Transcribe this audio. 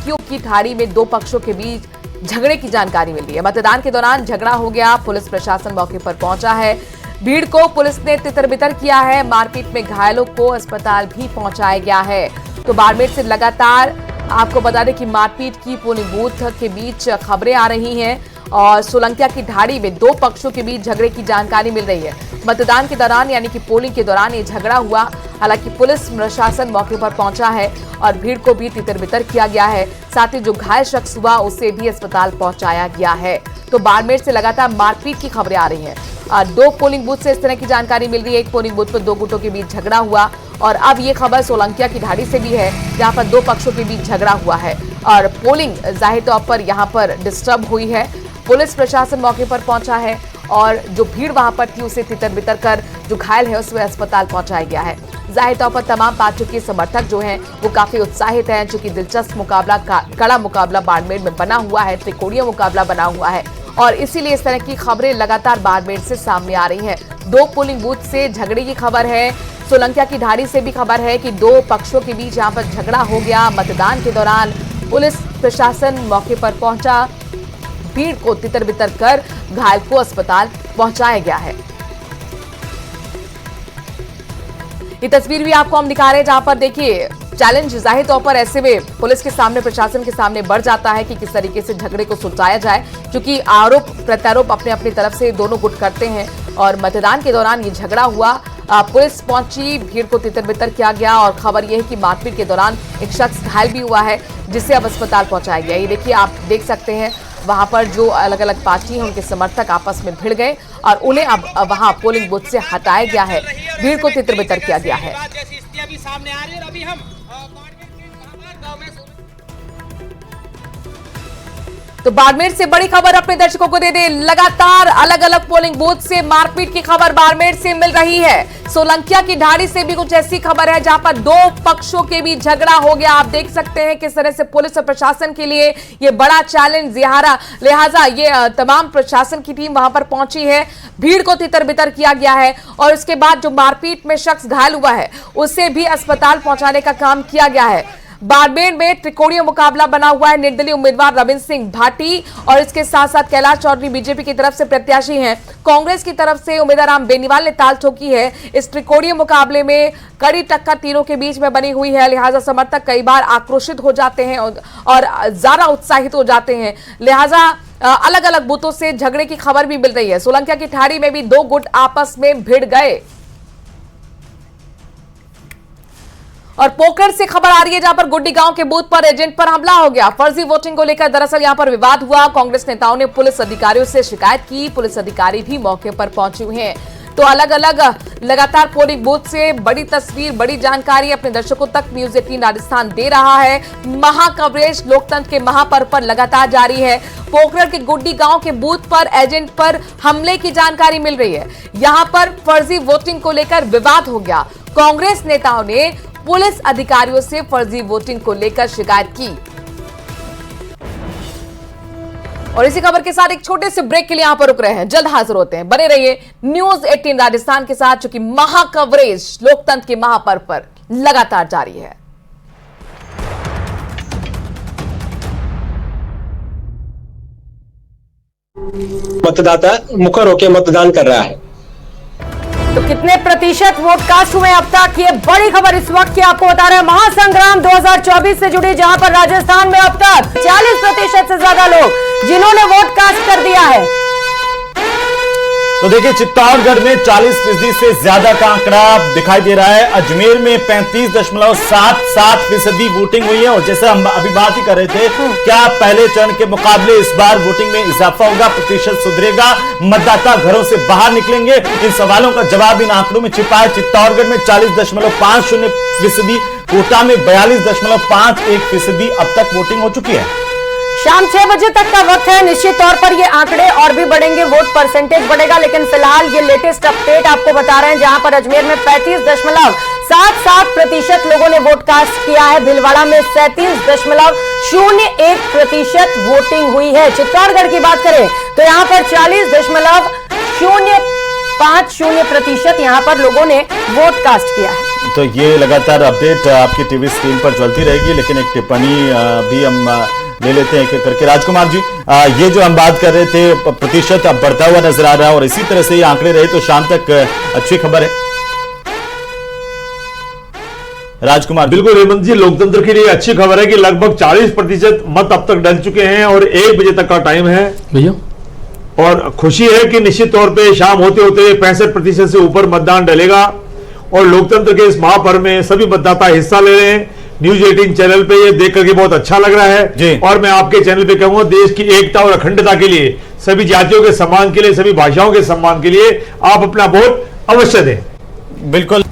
सोलंकियों की ठाड़ी में दो पक्षों के बीच झगड़े की जानकारी मिल रही है। मतदान के दौरान झगड़ा हो गया, पुलिस प्रशासन मौके पर पहुंचा है। भीड़ को पुलिस ने तितर-बितर किया है। मारपीट में घायलों को अस्पताल भी पहुंचाया गया है। तो बाड़मेर से लगातार आपको बता दें कि मारपीट की पोलिंग बूथ के बीच खबरें आ रही हैं और सोलंकिया की ढाड़ी में दो पक्षों के बीच झगड़े की जानकारी मिल रही है। मतदान के दौरान यानी कि पोलिंग के दौरान ये झगड़ा हुआ। हालांकि पुलिस प्रशासन मौके पर पहुंचा है और भीड़ को भी तितर-बितर किया गया है। साथ ही जो घायल शख्स हुआ उसे भी अस्पताल पहुंचाया गया है। तो बाड़मेर से लगातार मारपीट की खबरें आ रही हैं। दो पोलिंग बूथ से इस तरह की जानकारी मिल रही है। एक पोलिंग बूथ पर दो गुटों के बीच झगड़ा हुआ और अब ये खबर सोलंकिया की ढाड़ी से भी है, जहां पर दो पक्षों के बीच झगड़ा हुआ है और पोलिंग जाहिर तौर पर यहां पर डिस्टर्ब हुई है। पुलिस प्रशासन मौके पर पहुंचा है और जो भीड़ वहां पर थी उसे तितर-बितर कर जो घायल है उसे अस्पताल पहुंचाया गया है। जाहिर तौर पर तमाम पार्टियों के समर्थक जो हैं वो काफी उत्साहित हैं, चूंकि दिलचस्प मुकाबला कड़ा मुकाबला बाड़मेर में बना हुआ है, त्रिकोणीय मुकाबला बना हुआ है और इसीलिए इस तरह की खबरें लगातार बाड़मेर से सामने आ रही हैं। दो पोलिंग बूथ से झगड़े की खबर है। सोलंकिया की ढाड़ी से भी खबर है कि दो पक्षों के बीच यहाँ पर झगड़ा हो गया। मतदान के दौरान पुलिस प्रशासन मौके पर पहुंचा, भीड़ को तितर-बितर कर घायल को अस्पताल पहुंचाया गया है। ये तस्वीर भी आपको हम दिखा रहे हैं, जहां पर देखिए चैलेंज जाहिर तौर पर ऐसे में पुलिस के सामने, प्रशासन के सामने बढ़ जाता है कि किस तरीके से झगड़े को सुलझाया जाए, क्योंकि आरोप प्रत्यारोप अपने अपनी तरफ से दोनों गुट करते हैं और मतदान के दौरान ये झगड़ा हुआ। पुलिस पहुंची, भीड़ को तितर-बितर किया गया और खबर यह है कि मारपीट के दौरान एक शख्स घायल भी हुआ है, जिसे अब अस्पताल पहुंचाया गया। ये देखिए, आप देख सकते हैं वहां पर जो अलग अलग पार्टी हैं उनके समर्थक आपस में भिड़ गए और उन्हें अब वहां पोलिंग बूथ से हटाया गया है, भीड़ को तितर-बितर किया गया है। तो बाड़मेर से बड़ी खबर अपने दर्शकों को दे दें। लगातार अलग अलग पोलिंग बूथ से मारपीट की खबर बाड़मेर से मिल रही है। सोलंकिया की ढाड़ी से भी कुछ ऐसी खबर है, जहां पर दो पक्षों के बीच झगड़ा हो गया। आप देख सकते हैं किस तरह से पुलिस और प्रशासन के लिए ये बड़ा चैलेंज, लिहाजा ये तमाम प्रशासन की टीम वहां पर पहुंची है। भीड़ को तितर-बितर किया गया है और उसके बाद जो मारपीट में शख्स घायल हुआ है उसे भी अस्पताल पहुंचाने का काम किया गया है। बाड़मेर में त्रिकोणीय मुकाबला बना हुआ है। निर्दलीय उम्मीदवार रविंद्र सिंह भाटी और इसके साथ साथ कैलाश चौधरी बीजेपी की तरफ से प्रत्याशी हैं। कांग्रेस की तरफ से उम्मीदवार राम बेनीवाल ने ताल ठोकी है। इस त्रिकोणीय मुकाबले में कड़ी टक्कर तीनों के बीच में बनी हुई है, लिहाजा समर्थक कई बार आक्रोशित हो जाते हैं और ज्यादा उत्साहित हो जाते हैं। लिहाजा अलग अलग बूथों से झगड़े की खबर भी मिल रही है। सोलंकिया की ठाड़ी में भी दो गुट आपस में भिड़ गए और पोखर से खबर आ रही है, जहां पर गुड्डी गांव के बूथ पर एजेंट पर हमला हो गया। फर्जी वोटिंग को लेकर दरअसल यहां पर विवाद हुआ। कांग्रेस नेताओं ने पुलिस अधिकारियों से शिकायत की, पुलिस अधिकारी भी मौके पर पहुंचे हुए हैं। तो अलग अलग लगातार पोलिंग बूथ से बड़ी तस्वीर, बड़ी जानकारी अपने दर्शकों तक न्यूज 18 राजस्थान दे रहा है। महाकवरेज लोकतंत्र के महापर्व पर लगातार जारी है। पोखर के गुड्डी गांव के बूथ पर एजेंट पर हमले की जानकारी मिल रही है। यहां पर फर्जी वोटिंग को लेकर विवाद हो गया। कांग्रेस नेताओं ने पुलिस अधिकारियों से फर्जी वोटिंग को लेकर शिकायत की। और इसी खबर के साथ एक छोटे से ब्रेक के लिए यहां पर रुक रहे हैं, जल्द हाजिर होते हैं। बने रहिए न्यूज 18 राजस्थान के साथ, चूंकि महाकवरेज लोकतंत्र के महापर्व पर लगातार जारी है। मतदाता मुखर होकर मतदान कर रहा है। तो कितने प्रतिशत वोट कास्ट हुए अब तक, ये बड़ी खबर इस वक्त की आपको बता रहे हैं। महासंग्राम 2024 से जुड़ी, जहां पर राजस्थान में अब तक 40% से ज्यादा लोग जिन्होंने वोट कास्ट कर दिया है। तो देखिए, चित्तौड़गढ़ में 40% से ज्यादा का आंकड़ा दिखाई दे रहा है। अजमेर में 35.77% वोटिंग हुई है। और जैसे हम अभी बात ही कर रहे थे, क्या पहले चरण के मुकाबले इस बार वोटिंग में इजाफा होगा, प्रतिशत सुधरेगा, मतदाता घरों से बाहर निकलेंगे? इन सवालों का जवाब इन आंकड़ों में छिपा है। चित्तौड़गढ़ में 40.50%, कोटा में 42.51% अब तक वोटिंग हो चुकी है। शाम 6 बजे तक का वक्त है। निश्चित तौर पर ये आंकड़े और भी बढ़ेंगे, वोट परसेंटेज बढ़ेगा, लेकिन फिलहाल ये लेटेस्ट अपडेट आपको बता रहे हैं, जहां पर अजमेर में 35.77% लोगों ने वोट कास्ट किया है। भीलवाड़ा में 37.01% वोटिंग हुई है। चित्तौड़गढ़ की बात करें तो यहां पर 40.050% यहां पर लोगों ने वोट कास्ट किया है। तो ये लगातार अपडेट आपकी टीवी स्क्रीन पर चलती रहेगी, लेकिन एक टिप्पणी भी हम ले लेते हैं एक करके। राजकुमार जी, ये जो हम बात कर रहे थे प्रतिशत अब बढ़ता हुआ नजर आ रहा है और इसी तरह से ये आंकड़े रहे तो शाम तक अच्छी खबर है। राजकुमार, बिल्कुल हेमंत जी, लोकतंत्र के लिए अच्छी खबर है कि लगभग 40% मत अब तक डल चुके हैं और 1 बजे तक का टाइम है भैया। और खुशी है कि निश्चित तौर पे शाम होते होते 65% से ऊपर मतदान डलेगा और लोकतंत्र के इस महापर्व में सभी मतदाता हिस्सा ले रहे हैं। न्यूज 18 चैनल पे ये देख करके बहुत अच्छा लग रहा है और मैं आपके चैनल पे कहूंगा, देश की एकता और अखंडता के लिए, सभी जातियों के सम्मान के लिए, सभी भाषाओं के सम्मान के लिए आप अपना वोट अवश्य दें। बिल्कुल।